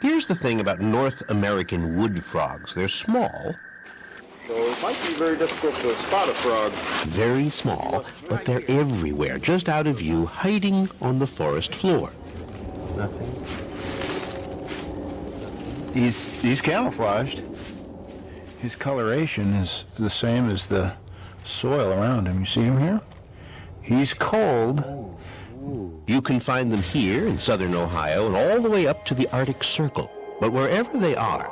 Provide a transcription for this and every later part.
Here's the thing about North American wood frogs. They're small. So it might be very difficult to spot a frog. Very small, but they're everywhere, just out of view, hiding on the forest floor. Nothing. He's camouflaged. His coloration is the same as the soil around him. You see him here? He's cold. You can find them here in southern Ohio and all the way up to the Arctic Circle. But wherever they are,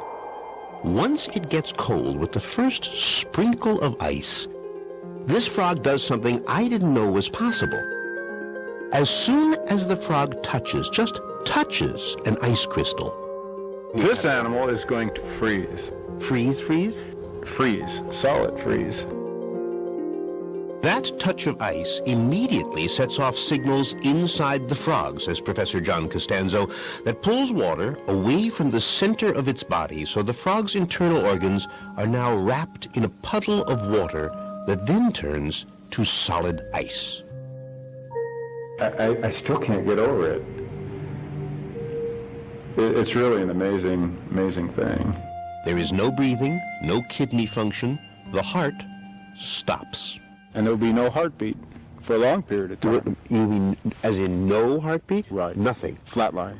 once it gets cold with the first sprinkle of ice, this frog does something I didn't know was possible. As soon as the frog touches, just touches an ice crystal, this animal is going to freeze. Freeze? Freeze. Solid freeze. That touch of ice immediately sets off signals inside the frog, says Professor John Costanzo, that pulls water away from the center of its body, so the frog's internal organs are now wrapped in a puddle of water that then turns to solid ice. I still can't get over it. It's really an amazing thing. There is no breathing, no kidney function. The heart stops. And there'll be no heartbeat for a long period of time. You mean as in no heartbeat? Right. Nothing. Flatline.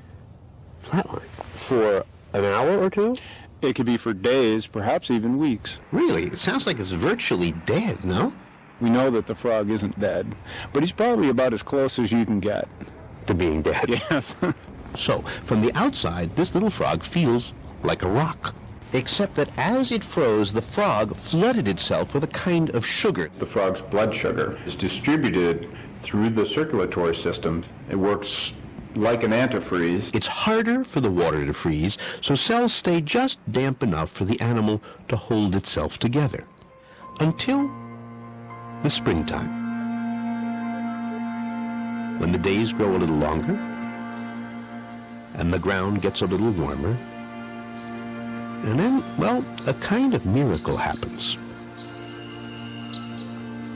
Flatline? For an hour or two? It could be for days, perhaps even weeks. Really? It sounds like it's virtually dead, no? We know that the frog isn't dead, but he's probably about as close as you can get. To being dead? Yes. So, from the outside, this little frog feels like a rock. Except that as it froze, the frog flooded itself with a kind of sugar. The frog's blood sugar is distributed through the circulatory system. It works like an antifreeze. It's harder for the water to freeze, so cells stay just damp enough for the animal to hold itself together. Until the springtime, when the days grow a little longer and the ground gets a little warmer. And then, well, a kind of miracle happens.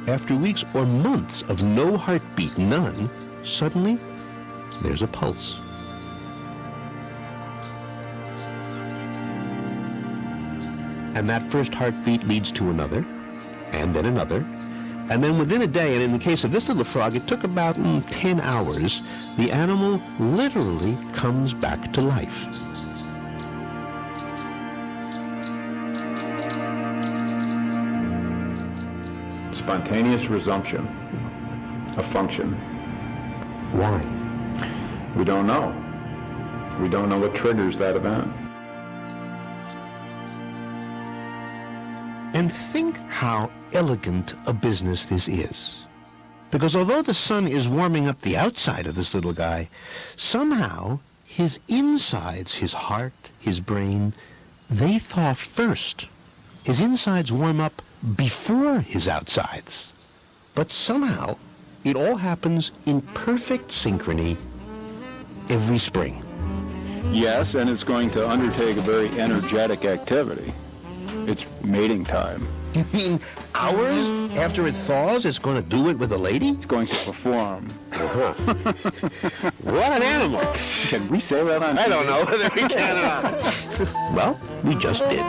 After weeks or months of no heartbeat, none, suddenly there's a pulse. And that first heartbeat leads to another, and then another. And then within a day, and in the case of this little frog, it took about 10 hours, the animal literally comes back to life. Spontaneous resumption of function. Why? We don't know. We don't know what triggers that event. And think how elegant a business this is. Because although the sun is warming up the outside of this little guy, somehow his insides, his heart, his brain, they thaw first. His insides warm up before his outsides. But somehow it all happens in perfect synchrony every spring. Yes, and it's going to undertake a very energetic activity. It's mating time. You mean hours after it thaws, it's going to do it with a lady? It's going to perform. Uh-huh. What an animal. Can we say that on TV? I don't know whether we can or not. Well, we just did.